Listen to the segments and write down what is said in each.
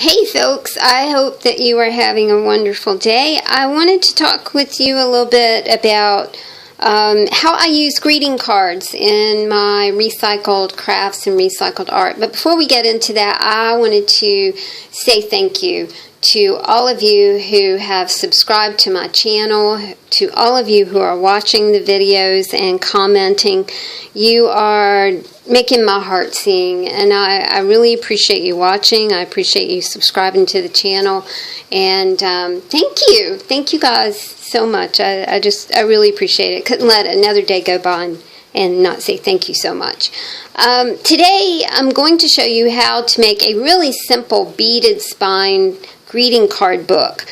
Hey folks, I hope that you are having a wonderful day. I wanted to talk with you a little bit about how I use greeting cards in my recycled crafts and recycled art. But before we get into that, I wanted to say thank you to all of you who have subscribed to my channel, to all of you who are watching the videos and commenting. You are making my heart sing, and I really appreciate you watching. I appreciate you subscribing to the channel, and thank you guys so much. I really appreciate it. Couldn't let another day go by and not say thank you so much. Today I'm going to show you how to make a really simple beaded spine greeting card book.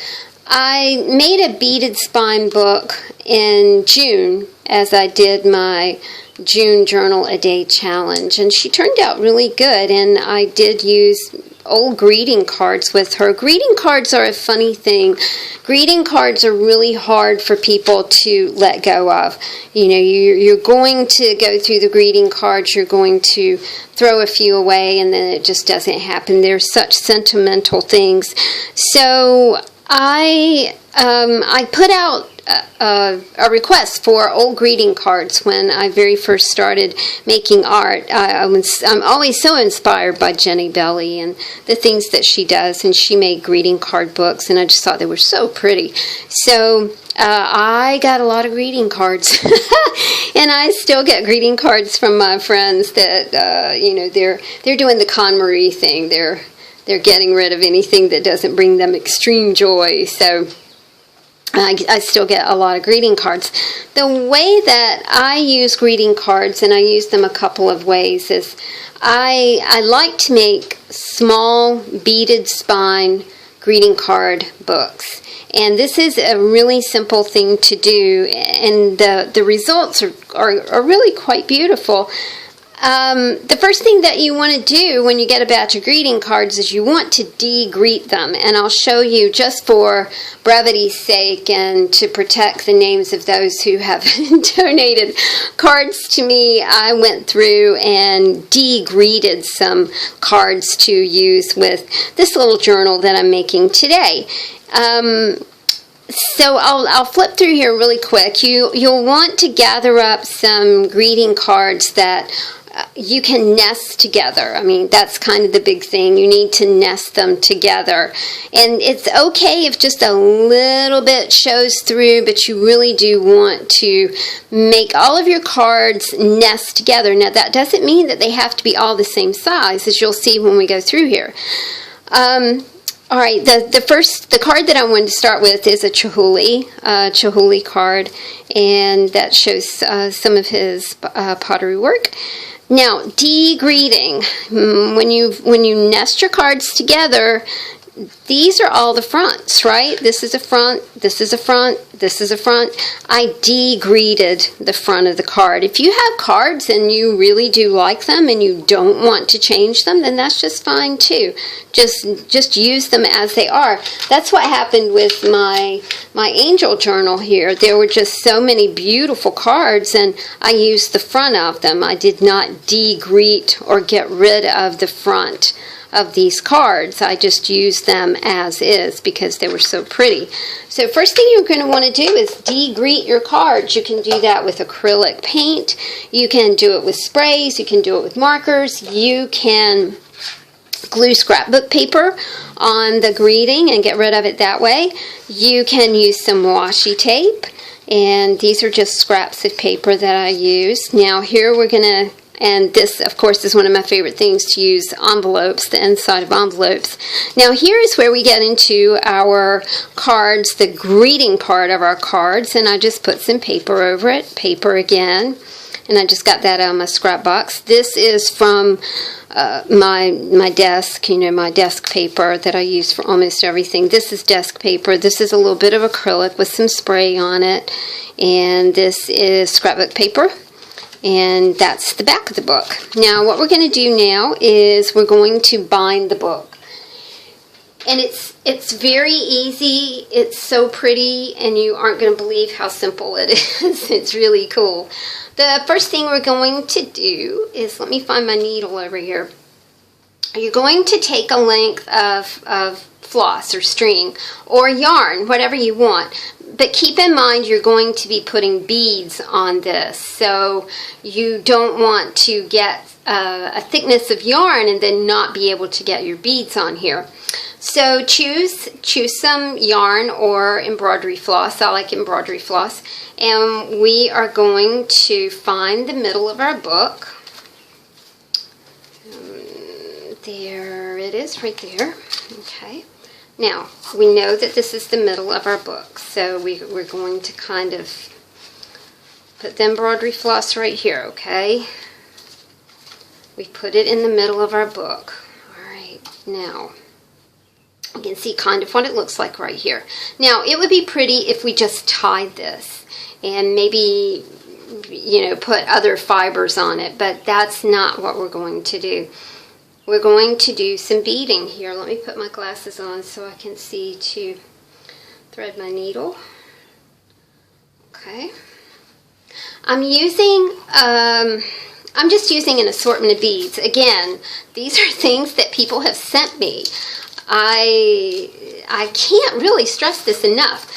I made a beaded spine book in June as I did my June Journal a Day challenge, and she turned out really good, and I did use old greeting cards with her. Greeting cards are a funny thing. Greeting cards are really hard for people to let go of. You know, you're going to go through the greeting cards, you're going to throw a few away, and then it just doesn't happen. They're such sentimental things. So I put out a request for old greeting cards when I very first started making art. I'm always so inspired by Jennibellie and the things that she does, and she made greeting card books, and I just thought they were so pretty. So I got a lot of greeting cards, and I still get greeting cards from my friends that you know, they're doing the Con Marie thing. They're getting rid of anything that doesn't bring them extreme joy. So I still get a lot of greeting cards. The way that I use greeting cards, and I use them a couple of ways, is I like to make small beaded spine greeting card books. And this is a really simple thing to do, and the results are really quite beautiful. The first thing that you want to do when you get a batch of greeting cards is you want to de-greet them, and I'll show you, just for brevity's sake and to protect the names of those who have donated cards to me. I went through and de-greeted some cards to use with this little journal that I'm making today. So I'll flip through here really quick. You'll want to gather up some greeting cards that you can nest together. I mean, that's kind of the big thing. You need to nest them together. And it's okay if just a little bit shows through, but you really do want to make all of your cards nest together. Now, that doesn't mean that they have to be all the same size, as you'll see when we go through here. All right, the card that I wanted to start with is a Chihuly card, and that shows some of his pottery work. Now, de-greeting. When you nest your cards together, these are all the fronts, right? This is a front, this is a front, this is a front. I de-greeted the front of the card. If you have cards and you really do like them and you don't want to change them, then that's just fine too. Just use them as they are. That's what happened with my angel journal here. There were just so many beautiful cards, and I used the front of them. I did not de-greet or get rid of the front of these cards. I just used them as is because they were so pretty. So first thing you're going to want to do is de-greet your cards. You can do that with acrylic paint. You can do it with sprays. You can do it with markers. You can glue scrapbook paper on the greeting and get rid of it that way. You can use some washi tape, and these are just scraps of paper that I use. Now here we're going to, and this, of course, is one of my favorite things to use, envelopes, the inside of envelopes. Now, here is where we get into our cards, the greeting part of our cards, and I just put some paper over it, paper again, and I just got that out of my scrap box. This is from my desk, you know, my desk paper that I use for almost everything. This is desk paper. This is a little bit of acrylic with some spray on it, and this is scrapbook paper. And that's the back of the book. Now, what we're going to do now is we're going to bind the book. And it's very easy. It's so pretty, and you aren't going to believe how simple it is. It's really cool. The first thing we're going to do is, let me find my needle over here. you're going to take a length of floss or string or yarn, whatever you want. But keep in mind you're going to be putting beads on this, so you don't want to get a thickness of yarn and then not be able to get your beads on here. So choose some yarn or embroidery floss. I like embroidery floss. And we are going to find the middle of our book. There it is right there. Okay. Now, we know that this is the middle of our book, so we're going to kind of put the embroidery floss right here, okay? We put it in the middle of our book. All right, now, you can see kind of what it looks like right here. Now, it would be pretty if we just tied this and maybe, you know, put other fibers on it, but that's not what we're going to do. We're going to do some beading here. Let me put my glasses on so I can see to thread my needle. Okay. I'm just using an assortment of beads. Again, these are things that people have sent me. I can't really stress this enough.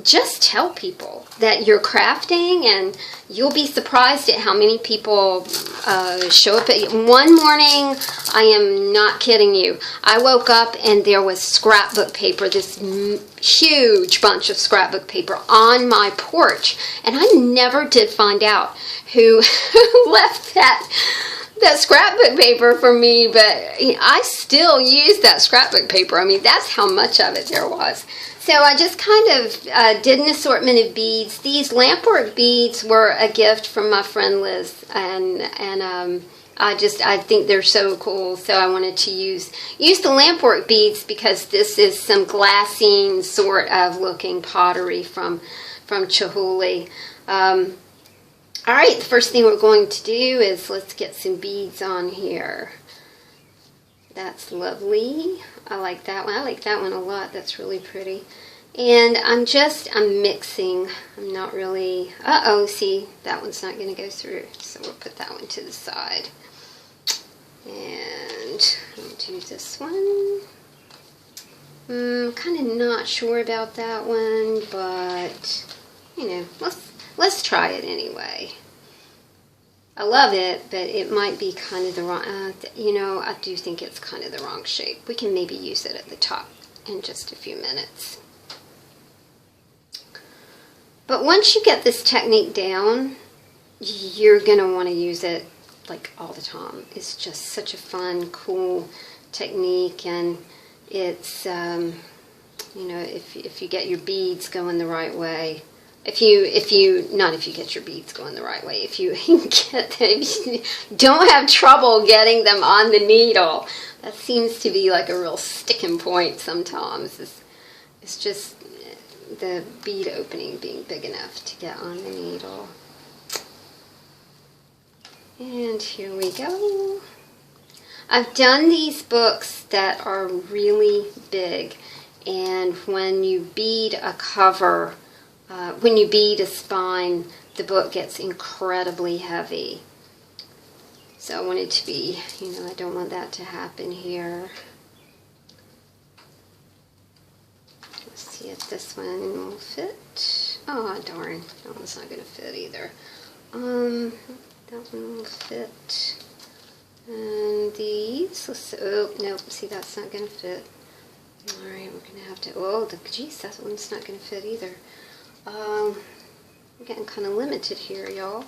Just tell people that you're crafting, and you'll be surprised at how many people show up. One morning, I am not kidding you, I woke up and there was scrapbook paper, this huge bunch of scrapbook paper on my porch, and I never did find out who left that scrapbook paper for me, but I still use that scrapbook paper. I mean, that's how much of it there was. So I just kind of did an assortment of beads. These lampwork beads were a gift from my friend Liz, and I think they're so cool. So I wanted to use the lampwork beads because this is some glassine sort of looking pottery from Chihuly. All right, the first thing we're going to do is let's get some beads on here. That's lovely. I like that one. I like that one a lot. That's really pretty. And I'm mixing. I'm not really, see, that one's not going to go through. So we'll put that one to the side. And I'll do this one. Kind of not sure about that one, but, you know, let's try it anyway. I love it, but it might be kind of the wrong, you know, I do think it's kind of the wrong shape. We can maybe use it at the top in just a few minutes. But once you get this technique down, you're going to want to use it like all the time. It's just such a fun, cool technique, and it's, you know, if you get your beads going the right way, if you get your beads going the right way, if you don't have trouble getting them on the needle, that seems to be like a real sticking point sometimes. It's just the bead opening being big enough to get on the needle. And here we go. I've done these books that are really big, and when you bead a cover, when you bead a spine, the book gets incredibly heavy. So I want it to be, you know, I don't want that to happen here. Let's see if this one will fit. Oh, darn. That one's not going to fit either. That one will fit. And these, oh, nope, see, that's not going to fit. Alright, we're going to have to, oh, geez, that one's not going to fit either. I'm getting kind of limited here, y'all.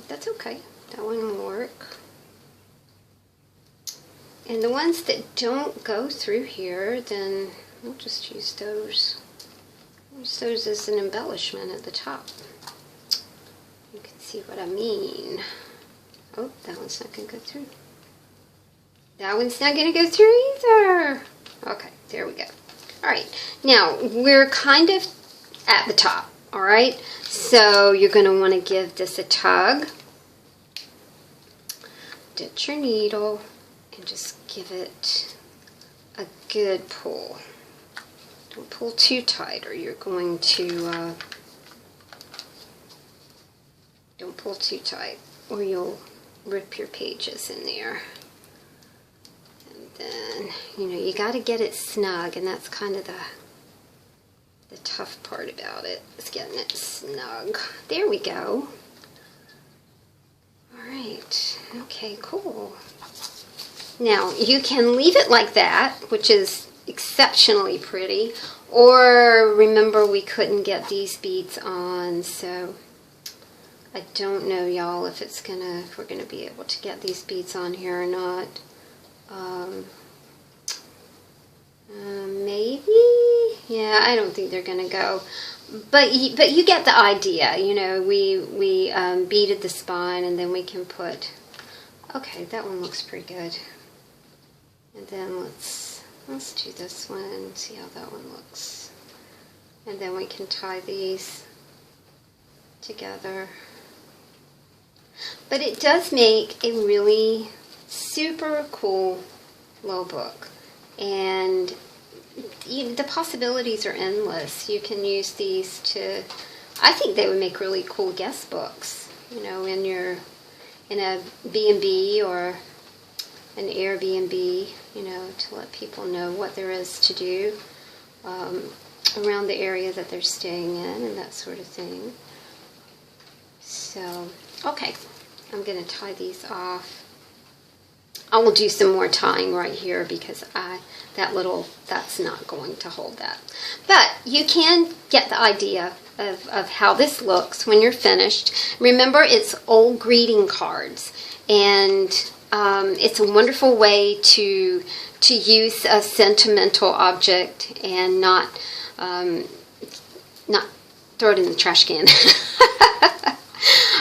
That's okay. That one will work. And the ones that don't go through here, then we'll just use those. Use those as an embellishment at the top. You can see what I mean. Oh, that one's not going to go through. That one's not going to go through either. Okay, there we go. Alright, now we're kind of at the top, alright? So you're going to want to give this a tug. Ditch your needle and just give it a good pull. Don't pull too tight or you're going to, don't pull too tight or you'll rip your pages in there. then, you got to get it snug, and that's kind of the tough part about it, is getting it snug. There we go. Alright, okay, cool. Now, you can leave it like that, which is exceptionally pretty, or remember we couldn't get these beads on, so I don't know, y'all, if we're gonna be able to get these beads on here or not. Maybe, yeah, I don't think they're gonna go, but you get the idea. We beaded the spine, and then we can put. Okay, that one looks pretty good. And then let's do this one. See how that one looks. And then we can tie these together. But it does make a really super cool little book, and the possibilities are endless. You can use these to, I think they would make really cool guest books, in a B&B or an Airbnb, to let people know what there is to do around the area that they're staying in and that sort of thing. So, okay, I'm going to tie these off. I will do some more tying right here because that's not going to hold that. But you can get the idea of how this looks when you're finished. Remember, it's old greeting cards, and it's a wonderful way to use a sentimental object and not throw it in the trash can.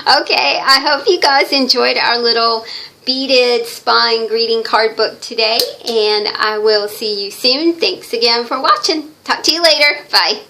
Okay, I hope you guys enjoyed our little beaded spine greeting card book today, and I will see you soon. Thanks again for watching. Talk to you later. Bye.